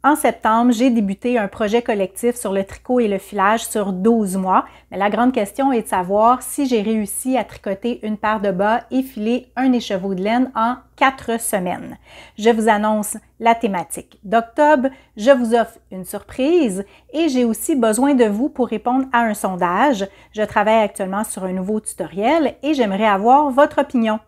En septembre, j'ai débuté un projet collectif sur le tricot et le filage sur 12 mois. Mais la grande question est de savoir si j'ai réussi à tricoter une paire de bas et filer un écheveau de laine en 4 semaines. Je vous annonce la thématique d'octobre, je vous offre une surprise et j'ai aussi besoin de vous pour répondre à un sondage. Je travaille actuellement sur un nouveau tutoriel et j'aimerais avoir votre opinion.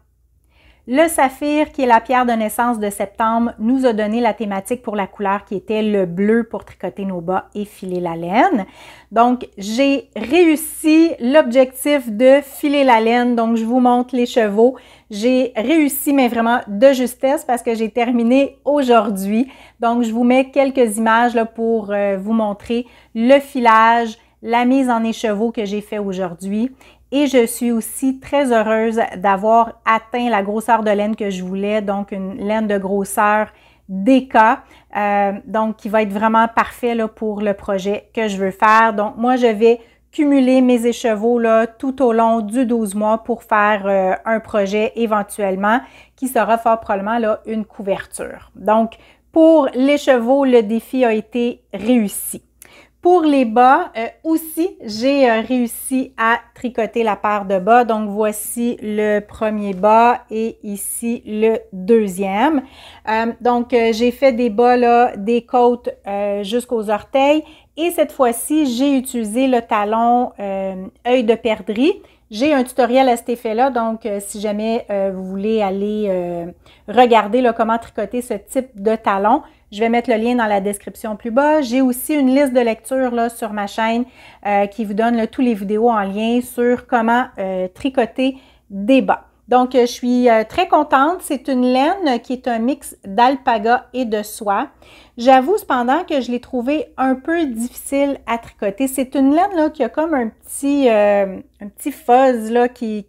Le saphir, qui est la pierre de naissance de septembre, nous a donné la thématique pour la couleur qui était le bleu pour tricoter nos bas et filer la laine. Donc, j'ai réussi l'objectif de filer la laine. Donc, je vous montre les chevaux. J'ai réussi, mais vraiment de justesse parce que j'ai terminé aujourd'hui. Donc, je vous mets quelques images là, pour vous montrer le filage, la mise en écheveau que j'ai fait aujourd'hui. Et je suis aussi très heureuse d'avoir atteint la grosseur de laine que je voulais, donc une laine de grosseur DK, donc qui va être vraiment parfait là, pour le projet que je veux faire. Donc moi, je vais cumuler mes écheveaux là, tout au long du 12 mois pour faire un projet éventuellement qui sera fort probablement là, une couverture. Donc pour l'écheveau, le défi a été réussi. Pour les bas, aussi, j'ai réussi à tricoter la paire de bas. Donc, voici le premier bas et ici le deuxième. Donc, j'ai fait des bas, là, des côtes jusqu'aux orteils. Et cette fois-ci, j'ai utilisé le talon œil de perdrix. J'ai un tutoriel à cet effet-là, donc si jamais vous voulez aller regarder là, comment tricoter ce type de talon, je vais mettre le lien dans la description plus bas. J'ai aussi une liste de lecture là, sur ma chaîne qui vous donne là, tous les vidéos en lien sur comment tricoter des bas. Donc, je suis très contente. C'est une laine qui est un mix d'alpaga et de soie. J'avoue cependant que je l'ai trouvée un peu difficile à tricoter. C'est une laine là, qui a comme un petit fuzz, là, qui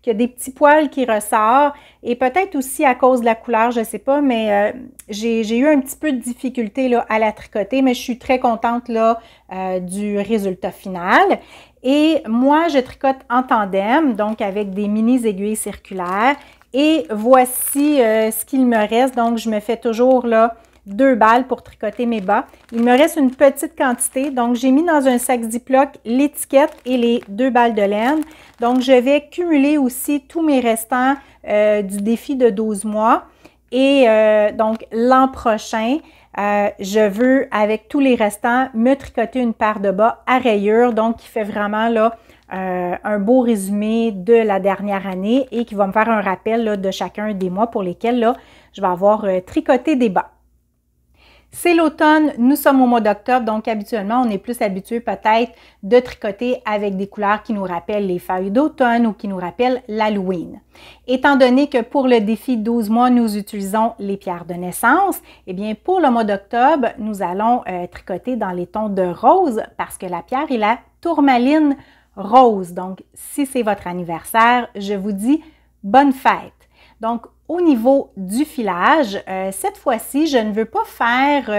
a des petits poils qui ressortent. Et peut-être aussi à cause de la couleur, je ne sais pas, mais j'ai eu un petit peu de difficulté là, à la tricoter. Mais je suis très contente là, du résultat final. Et moi, je tricote en tandem, donc avec des mini aiguilles circulaires. Et voici ce qu'il me reste. Donc, je me fais toujours là 2 balles pour tricoter mes bas. Il me reste une petite quantité. Donc, j'ai mis dans un sac Ziploc l'étiquette et les 2 balles de laine. Donc, je vais cumuler aussi tous mes restants du défi de 12 mois. Et donc, l'an prochain, je veux, avec tous les restants, me tricoter une paire de bas à rayures, donc qui fait vraiment là un beau résumé de la dernière année et qui va me faire un rappel là, de chacun des mois pour lesquels là, je vais avoir tricoté des bas. C'est l'automne, nous sommes au mois d'octobre, donc habituellement, on est plus habitué peut-être de tricoter avec des couleurs qui nous rappellent les feuilles d'automne ou qui nous rappellent l'Halloween. Étant donné que pour le défi 12 mois, nous utilisons les pierres de naissance, eh bien pour le mois d'octobre, nous allons tricoter dans les tons de rose parce que la pierre est la tourmaline rose. Donc, si c'est votre anniversaire, je vous dis bonne fête. Donc, au niveau du filage, cette fois-ci, je ne veux pas faire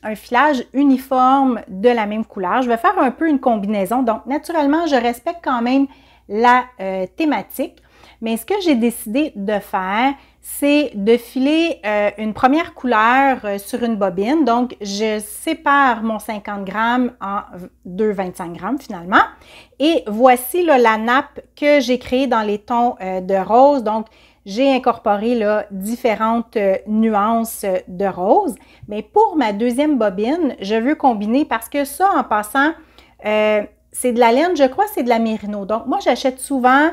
un filage uniforme de la même couleur. Je vais faire un peu une combinaison. Donc, naturellement, je respecte quand même la thématique. Mais ce que j'ai décidé de faire, c'est de filer une première couleur sur une bobine. Donc, je sépare mon 50 grammes en 2 25 grammes finalement. Et voici là, la nappe que j'ai créée dans les tons de rose. Donc, j'ai incorporé là, différentes nuances de rose. Mais pour ma deuxième bobine, je veux combiner parce que ça, en passant, c'est de la laine, je crois que c'est de la mérino. Donc, moi, j'achète souvent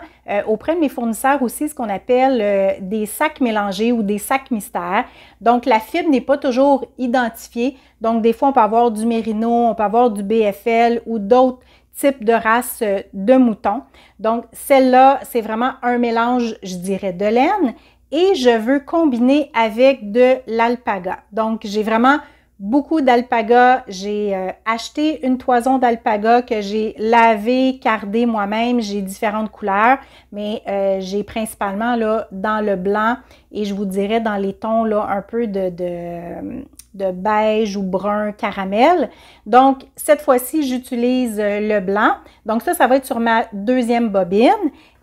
auprès de mes fournisseurs aussi ce qu'on appelle des sacs mélangés ou des sacs mystères. Donc, la fibre n'est pas toujours identifiée. Donc, des fois, on peut avoir du mérino, on peut avoir du BFL ou d'autres type de race de mouton. Donc, celle-là, c'est vraiment un mélange, je dirais, de laine et je veux combiner avec de l'alpaga. Donc, j'ai vraiment beaucoup d'alpaga. J'ai acheté une toison d'alpaga que j'ai lavée, cardée moi-même. J'ai différentes couleurs, mais j'ai principalement là dans le blanc et je vous dirais dans les tons là un peu de beige ou brun caramel. Donc, cette fois-ci, j'utilise le blanc. Donc, ça va être sur ma deuxième bobine.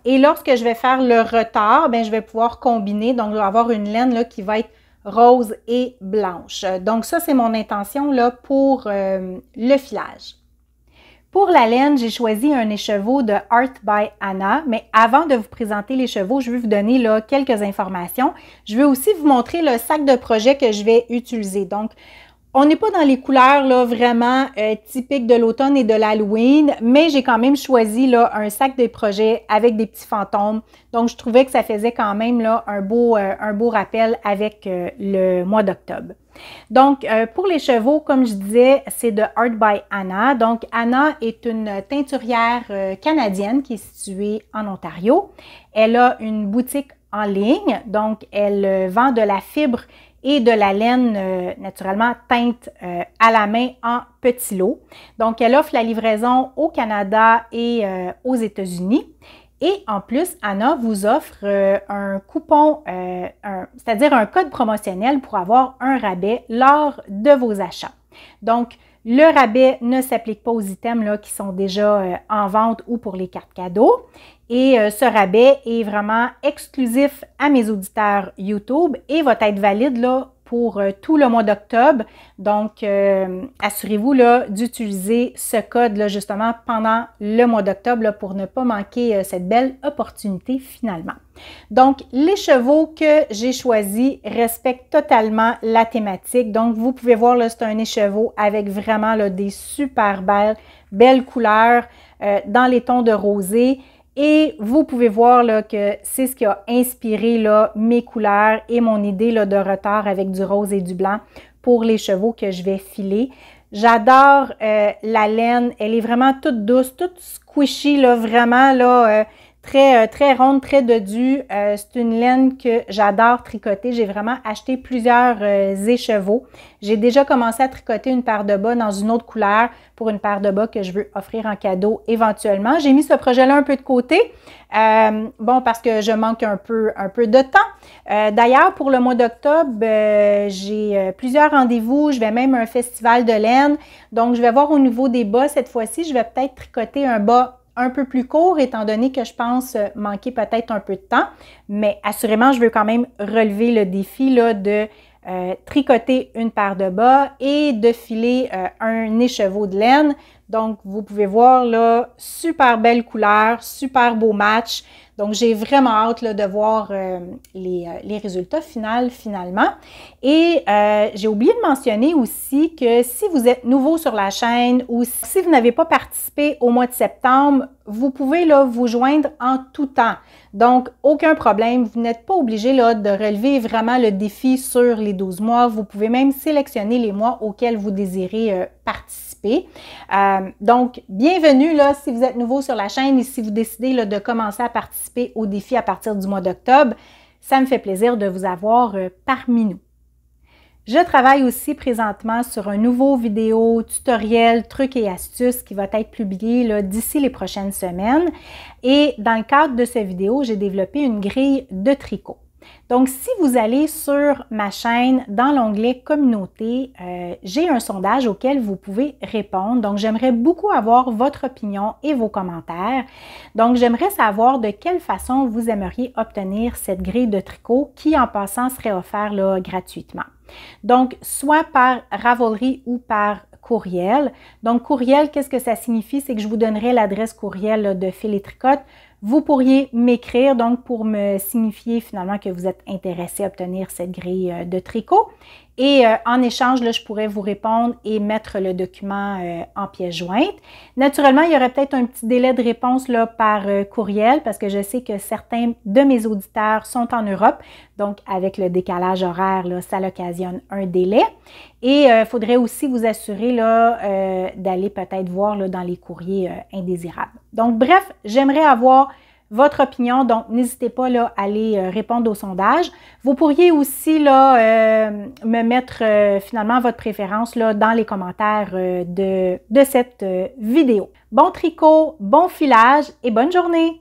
Et lorsque je vais faire le retard, bien, je vais pouvoir combiner. Donc, je vais avoir une laine là, qui va être rose et blanche. Donc ça, c'est mon intention là pour le filage. Pour la laine, j'ai choisi un écheveau de Art by Anna, mais avant de vous présenter l'écheveau, je vais vous donner là, quelques informations. Je vais aussi vous montrer le sac de projet que je vais utiliser. Donc, on n'est pas dans les couleurs là, vraiment typiques de l'automne et de l'Halloween, mais j'ai quand même choisi là, un sac de projet avec des petits fantômes. Donc, je trouvais que ça faisait quand même là, un beau rappel avec le mois d'octobre. Donc, pour les chevaux, comme je disais, c'est de Art by Anna. Donc, Anna est une teinturière canadienne qui est située en Ontario. Elle a une boutique en ligne, donc elle vend de la fibre et de la laine naturellement teinte à la main en petits lots. Donc, elle offre la livraison au Canada et aux États-Unis. Et en plus, Anna vous offre un coupon, c'est-à-dire un code promotionnel pour avoir un rabais lors de vos achats. Donc, le rabais ne s'applique pas aux items là, qui sont déjà en vente ou pour les cartes cadeaux. Et ce rabais est vraiment exclusif à mes auditeurs YouTube et va être valide là, pour tout le mois d'octobre. Donc, assurez-vous là, d'utiliser ce code là, justement pendant le mois d'octobre pour ne pas manquer cette belle opportunité finalement. Donc, les chevaux que j'ai choisis respectent totalement la thématique. Donc, vous pouvez voir, là, c'est un écheveau avec vraiment là, des super belles couleurs dans les tons de rosé. Et vous pouvez voir là, que c'est ce qui a inspiré là, mes couleurs et mon idée là, de retard avec du rose et du blanc pour les chevaux que je vais filer. J'adore la laine, elle est vraiment toute douce, toute squishy, là, vraiment là, très ronde, très dodue. C'est une laine que j'adore tricoter. J'ai vraiment acheté plusieurs écheveaux. J'ai déjà commencé à tricoter une paire de bas dans une autre couleur pour une paire de bas que je veux offrir en cadeau éventuellement. J'ai mis ce projet-là un peu de côté, bon, parce que je manque un peu de temps. D'ailleurs, pour le mois d'octobre, j'ai plusieurs rendez-vous. Je vais même à un festival de laine. Donc, je vais voir au niveau des bas cette fois-ci. Je vais peut-être tricoter un bas un peu plus court, étant donné que je pense manquer peut-être un peu de temps. Mais assurément, je veux quand même relever le défi là, de tricoter une paire de bas et de filer un écheveau de laine. Donc, vous pouvez voir là, super belle couleur, super beau match. Donc, j'ai vraiment hâte là, de voir les résultats finalement. Et j'ai oublié de mentionner aussi que si vous êtes nouveau sur la chaîne ou si vous n'avez pas participé au mois de septembre, vous pouvez là, vous joindre en tout temps. Donc, aucun problème. Vous n'êtes pas obligé là, de relever vraiment le défi sur les 12 mois. Vous pouvez même sélectionner les mois auxquels vous désirez participer. Donc, bienvenue là, si vous êtes nouveau sur la chaîne et si vous décidez là, de commencer à participer au défi à partir du mois d'octobre. Ça me fait plaisir de vous avoir parmi nous. Je travaille aussi présentement sur un nouveau vidéo tutoriel, trucs et astuces qui va être publié d'ici les prochaines semaines. Et dans le cadre de cette vidéo, j'ai développé une grille de tricot. Donc, si vous allez sur ma chaîne, dans l'onglet « Communauté », j'ai un sondage auquel vous pouvez répondre. Donc, j'aimerais beaucoup avoir votre opinion et vos commentaires. Donc, j'aimerais savoir de quelle façon vous aimeriez obtenir cette grille de tricot qui, en passant, serait offerte là, gratuitement. Donc, soit par Ravelry ou par courriel. Donc, courriel, qu'est-ce que ça signifie? C'est que je vous donnerai l'adresse courriel là, de Fil et Tricote. Vous pourriez m'écrire donc pour me signifier finalement que vous êtes intéressé à obtenir cette grille de tricot. Et en échange, là, je pourrais vous répondre et mettre le document en pièce jointe. Naturellement, il y aurait peut-être un petit délai de réponse là, par courriel parce que je sais que certains de mes auditeurs sont en Europe. Donc, avec le décalage horaire, là, ça occasionne un délai. Et il faudrait aussi vous assurer là, d'aller peut-être voir là, dans les courriers indésirables. Donc, bref, j'aimerais avoir votre opinion, donc n'hésitez pas là, à aller répondre au sondage. Vous pourriez aussi là, me mettre finalement votre préférence là, dans les commentaires de cette vidéo. Bon tricot, bon filage et bonne journée!